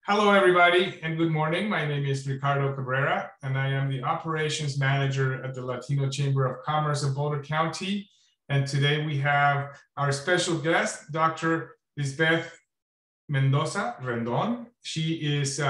Hello, everybody, and good morning. My name is Ricardo Cabrera, and I am the Operations Manager at the Latino Chamber of Commerce of Boulder County. And today we have our special guest, Dr. Lizbeth Mendoza Rendon. She is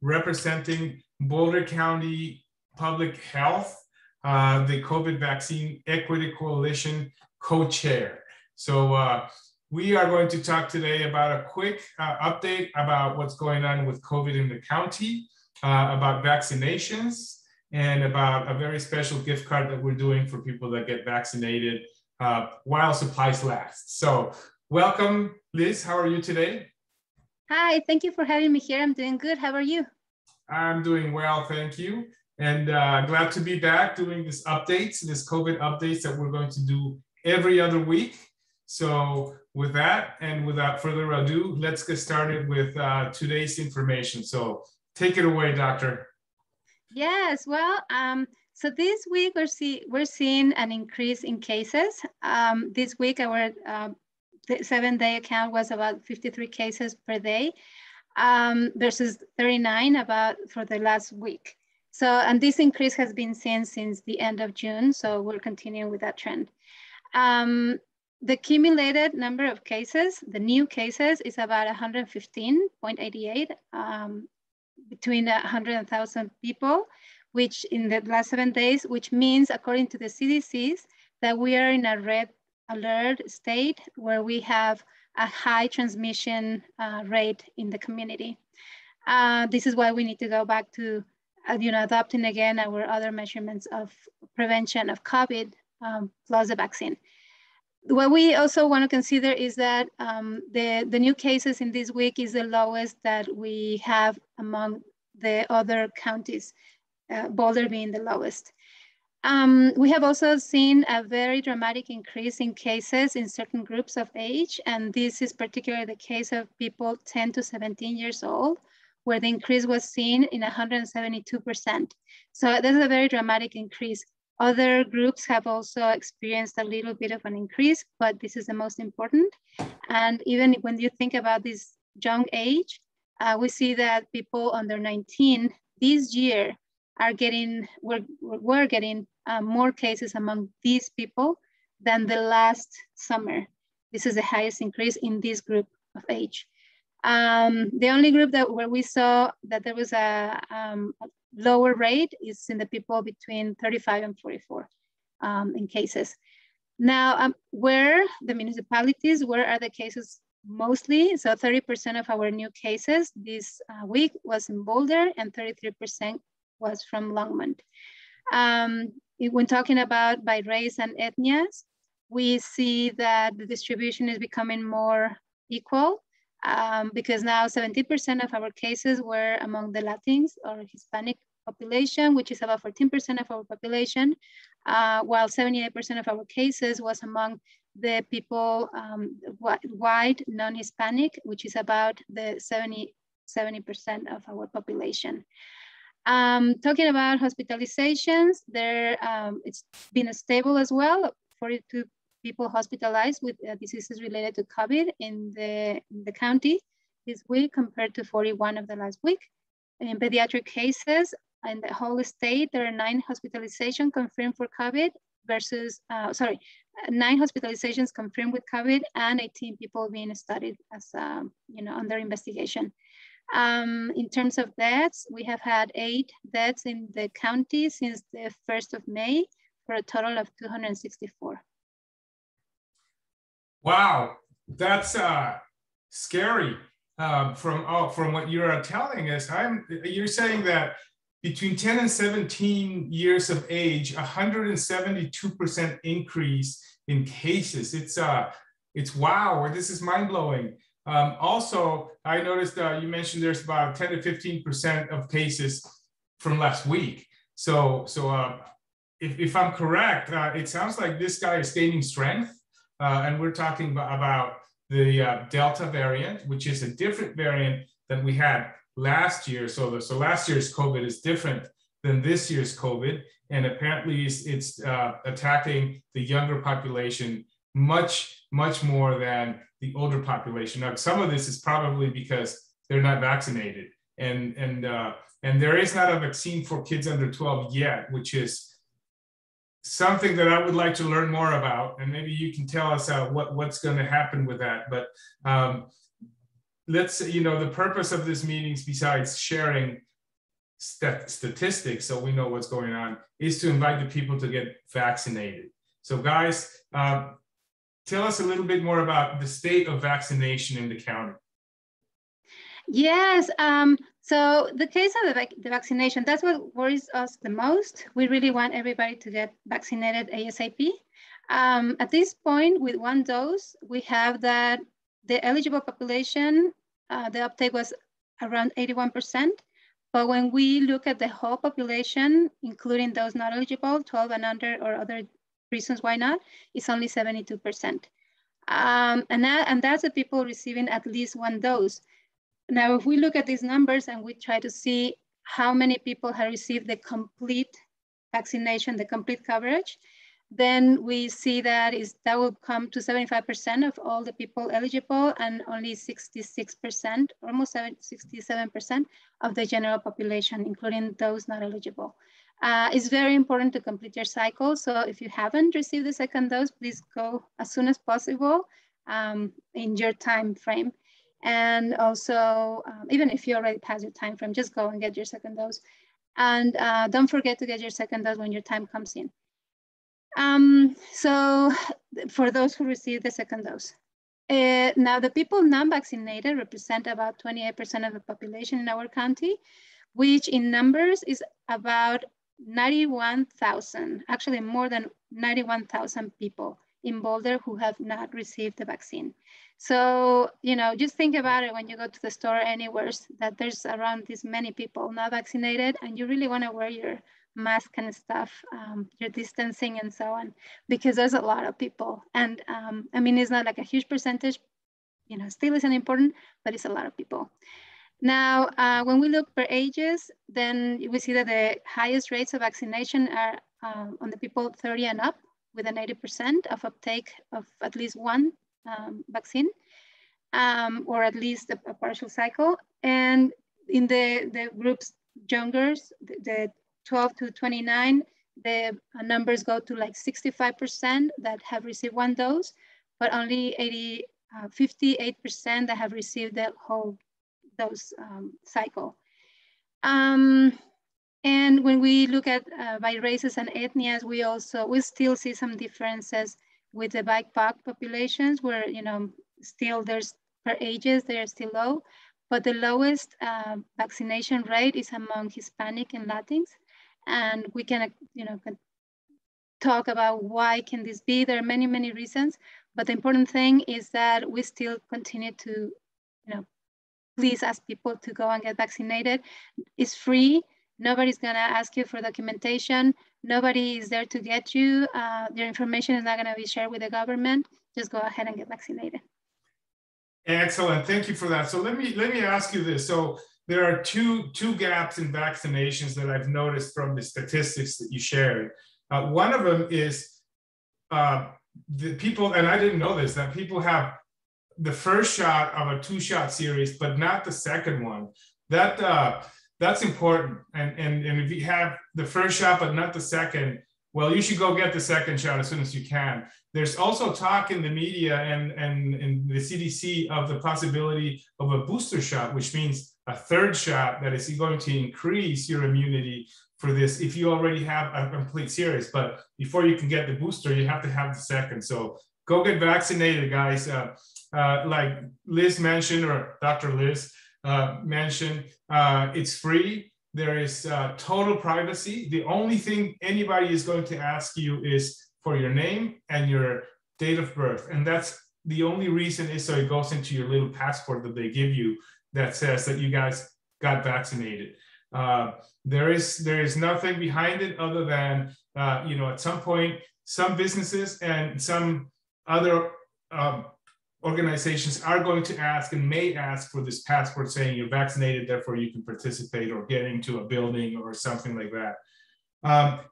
representing Boulder County Public Health, the COVID Vaccine Equity Coalition co-chair. So we are going to talk today about a quick update about what's going on with COVID in the county, about vaccinations, and about a very special gift card that we're doing for people that get vaccinated while supplies last. So welcome, Liz. How are you today? Hi, thank you for having me here. I'm doing good. How are you? I'm doing well, thank you. And glad to be back doing this COVID updates that we're going to do every other week. So with that, and without further ado, let's get started with today's information. So take it away, Doctor. Yes, well, so this week we're seeing an increase in cases. This week our 7-day account was about 53 cases per day versus 39 for the last week. So, and this increase has been seen since the end of June. So we're continuing with that trend. The accumulated number of cases, the new cases, is about 115.88 between 100,000 people, which in the last 7 days, which means, according to the CDCs, that we are in a red alert state where we have a high transmission rate in the community. This is why we need to go back to adopting again our other measurements of prevention of COVID plus the vaccine. What we also want to consider is that the new cases in this week is the lowest that we have among the other counties, Boulder being the lowest. We have also seen a very dramatic increase in cases in certain groups of age, and this is particularly the case of people 10 to 17 years old, where the increase was seen in 172%. So this is a very dramatic increase. Other groups have also experienced a little bit of an increase, but this is the most important. And even when you think about this young age, we see that people under 19 this year are getting, we're getting more cases among these people than the last summer. This is the highest increase in this group of age. The only group where we saw that there was a lower rate is in the people between 35 and 44 in cases. Now, where the municipalities, where are the cases mostly? So 30% of our new cases this week was in Boulder and 33% was from Longmont. When talking about by race and ethnias, we see that the distribution is becoming more equal. Because now 70% of our cases were among the Latins or Hispanic population, which is about 14% of our population, while 78% of our cases was among the people white, non-Hispanic, which is about the 70% of our population. Talking about hospitalizations, it's been stable as well, 42 people hospitalized with diseases related to COVID in the county this week compared to 41 of the last week. In pediatric cases, in the whole state, there are 9 hospitalizations confirmed for COVID versus, 9 hospitalizations confirmed with COVID and 18 people being studied as, under investigation. In terms of deaths, we have had 8 deaths in the county since the 1st of May for a total of 264. Wow, that's scary. From what you're telling us, you're saying that between 10 and 17 years of age, 172% increase in cases. It's wow, this is mind blowing. Also, I noticed you mentioned there's about 10 to 15% of cases from last week. So if I'm correct, it sounds like this guy is gaining strength. And we're talking about the Delta variant, which is a different variant than we had last year. So last year's COVID is different than this year's COVID. And apparently it's attacking the younger population much more than the older population. Now, some of this is probably because they're not vaccinated. and there is not a vaccine for kids under 12 yet, which is something that I would like to learn more about. And maybe you can tell us what's going to happen with that. But the purpose of this meetings, besides sharing statistics so we know what's going on, is to invite the people to get vaccinated. So guys, tell us a little bit more about the state of vaccination in the county. Yes, so the case of the vaccination, that's what worries us the most. We really want everybody to get vaccinated ASAP. At this point, with 1 dose, we have that the eligible population, the uptake was around 81%. But when we look at the whole population, including those not eligible, 12 and under, or other reasons why not, it's only 72%. And that's the people receiving at least 1 dose. Now, if we look at these numbers and we try to see how many people have received the complete vaccination, the complete coverage, then we see that will come to 75% of all the people eligible and only 66%, almost 67% of the general population, including those not eligible. It's very important to complete your cycle. So if you haven't received the 2nd dose, please go as soon as possible in your time frame. And also, even if you already passed your time frame, just go and get your 2nd dose. And don't forget to get your 2nd dose when your time comes in. So for those who receive the 2nd dose. Now, the people non-vaccinated represent about 28% of the population in our county, which in numbers is about 91,000, actually more than 91,000 people in Boulder who have not received the vaccine. So, just think about it when you go to the store anywhere, that there's around this many people not vaccinated, and you really want to wear your mask and stuff, your distancing and so on, because there's a lot of people. And I mean, it's not like a huge percentage, still isn't important, but it's a lot of people. Now, when we look per ages, then we see that the highest rates of vaccination are on the people 30 and up, with an 80% of uptake of at least 1 vaccine, or at least a partial cycle. And in the groups younger, the 12 to 29, the numbers go to like 65% that have received 1 dose, but only 58% that have received the whole dose cycle. And when we look at by races and ethnias, we still see some differences with the BIPOC populations, where still there's per ages they're still low, but the lowest vaccination rate is among Hispanic and Latins. And we can can talk about why can this be. There are many, many reasons, but the important thing is that we still continue to please ask people to go and get vaccinated. It's free. Nobody's gonna ask you for documentation. Nobody is there to get you. Your information is not gonna be shared with the government. Just go ahead and get vaccinated. Excellent, thank you for that. So let me ask you this. So there are two gaps in vaccinations that I've noticed from the statistics that you shared. One of them is the people, and I didn't know this, that people have the first shot of a 2-shot series, but not the second one. That's important. And if you have the first shot, but not the second, well, you should go get the second shot as soon as you can. There's also talk in the media and the CDC of the possibility of a booster shot, which means a 3rd shot that is going to increase your immunity for this if you already have a complete series. But before you can get the booster, you have to have the second. So go get vaccinated, guys. Like Liz mentioned, or Dr. Liz mentioned, it's free. There is total privacy. The only thing anybody is going to ask you is for your name and your date of birth. And that's the only reason, is so it goes into your little passport that they give you that says that you guys got vaccinated. There is nothing behind it other than, at some point, some businesses and some other organizations are going to ask and may ask for this passport saying you're vaccinated, therefore you can participate or get into a building or something like that.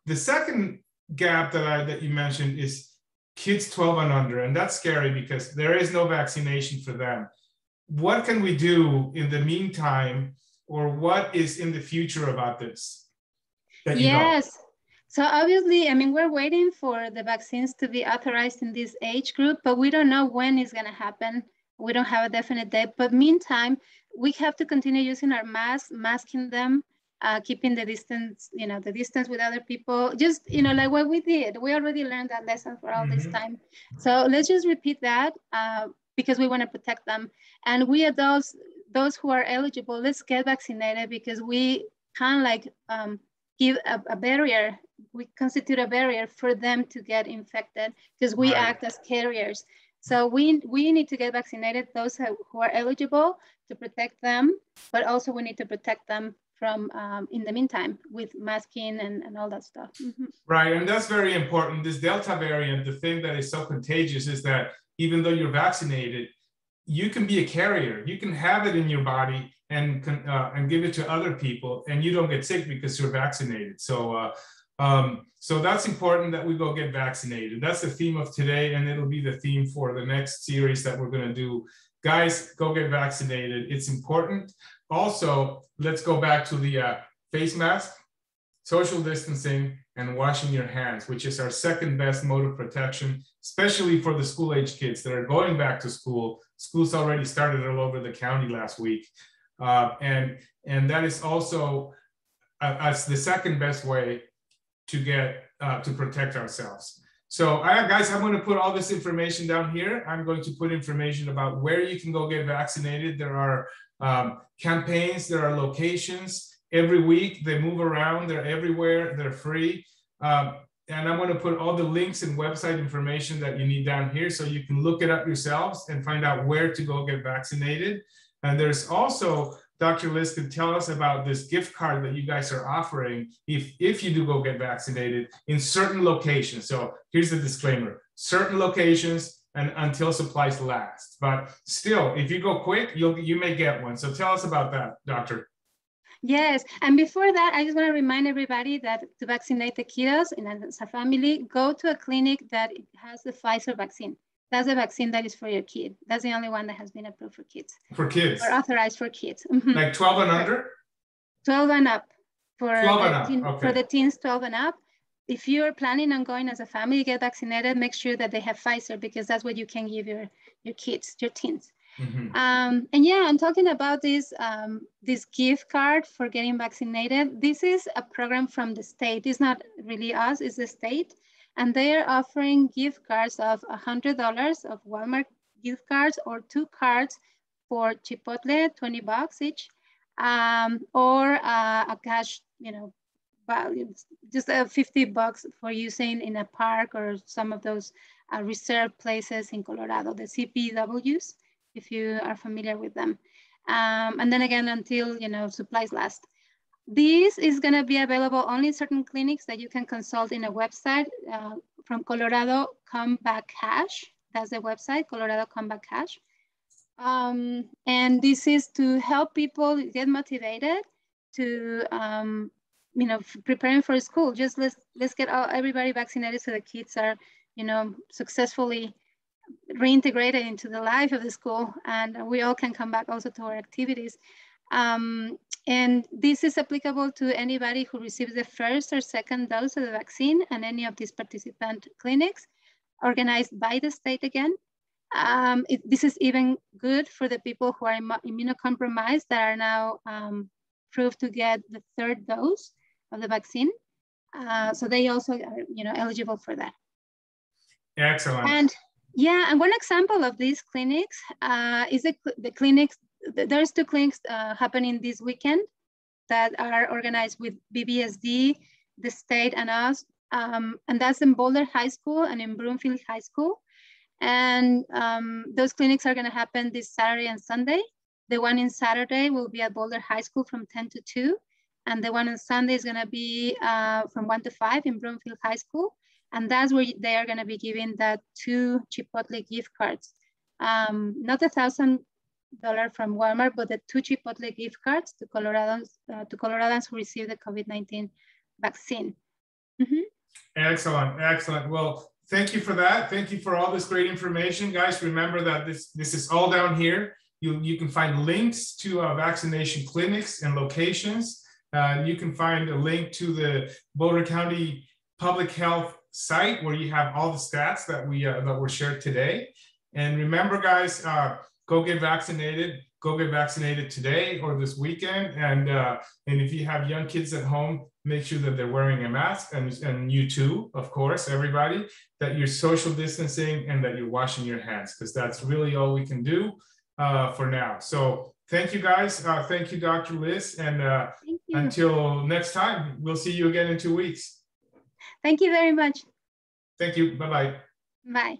The second gap that you mentioned is kids 12 and under, and that's scary because there is no vaccination for them. What can we do in the meantime or what is in the future about this? Yes. So obviously, I mean, we're waiting for the vaccines to be authorized in this age group, but we don't know when it's going to happen. We don't have a definite date. But meantime, we have to continue using our masks, masking them, keeping the distance, the distance with other people. Just, like what we did. We already learned that lesson for all this time. So let's just repeat that because we want to protect them. And we adults, those who are eligible, let's get vaccinated because we kind of like give a barrier. We constitute a barrier for them to get infected because we act as carriers. So we need to get vaccinated, those who are eligible, to protect them, but also we need to protect them from, in the meantime, with masking and all that stuff. Right, and that's very important. This Delta variant, the thing that is so contagious is that even though you're vaccinated, you can be a carrier. You can have it in your body and give it to other people, and you don't get sick because you're vaccinated. So so that's important that we go get vaccinated. That's the theme of today, and it'll be the theme for the next series that we're going to do. Guys, go get vaccinated. It's important. Also, let's go back to the face mask, social distancing, and washing your hands, which is our second best mode of protection, especially for the school-age kids that are going back to school. School's already started all over the county last week. And that is also as the second best way to get to protect ourselves. So guys, I'm going to put all this information down here. I'm going to put information about where you can go get vaccinated. There are campaigns, there are locations. Every week they move around, they're everywhere, they're free. And I'm going to put all the links and website information that you need down here so you can look it up yourselves and find out where to go get vaccinated. And there's also, Dr. Liz could tell us about this gift card that you guys are offering if you do go get vaccinated in certain locations. So here's the disclaimer, certain locations and until supplies last. But still, if you go quick, you may get one. So tell us about that, Doctor. Yes, and before that, I just want to remind everybody that to vaccinate the kiddos as a family, go to a clinic that has the Pfizer vaccine. That's the vaccine that is for your kid. That's the only one that has been approved for kids. For kids? Or authorized for kids. Like 12 and under? 12 and up. For 12 and up, okay. For the teens, 12 and up. If you're planning on going as a family, get vaccinated, make sure that they have Pfizer because that's what you can give your kids, your teens. And yeah, I'm talking about this gift card for getting vaccinated. This is a program from the state. It's not really us, it's the state. And they are offering gift cards of $100 of Walmart gift cards or 2 cards for Chipotle, $20 each, or a cash, value, just $50 for using in a park or some of those reserved places in Colorado, the CPWs, if you are familiar with them. And then again, until, supplies last. This is going to be available only in certain clinics that you can consult in a website from Colorado Comeback Cash. That's the website, Colorado Comeback Cash. And this is to help people get motivated to, preparing for school. Just let's get everybody vaccinated so the kids are, successfully reintegrated into the life of the school, and we all can come back also to our activities. And this is applicable to anybody who receives the first or second dose of the vaccine and any of these participant clinics organized by the state again. This is even good for the people who are immunocompromised that are now proved to get the 3rd dose of the vaccine. So they also are, eligible for that. Excellent. And yeah, and one example of these clinics is the clinics. There's 2 clinics happening this weekend that are organized with BBSD, the state, and us. And that's in Boulder High School and in Broomfield High School. And those clinics are going to happen this Saturday and Sunday. The one in Saturday will be at Boulder High School from 10 to 2. And the one on Sunday is going to be from 1 to 5 in Broomfield High School. And that's where they are going to be giving that 2 Chipotle gift cards. Not $1,000 from Walmart, but the 2 Chipotle gift cards to Coloradans who receive the COVID-19 vaccine. Excellent, excellent. Well, thank you for that. Thank you for all this great information. Guys, remember that this is all down here. You can find links to vaccination clinics and locations. You can find a link to the Boulder County Public Health site where you have all the stats that were shared today. And remember, guys, go get vaccinated. Go get vaccinated today or this weekend. And if you have young kids at home, make sure that they're wearing a mask, and you too, of course, everybody, that you're social distancing and that you're washing your hands, because that's really all we can do for now. So thank you, guys. Thank you, Dr. Liz. And until next time, we'll see you again in 2 weeks. Thank you very much. Thank you. Bye-bye. Bye.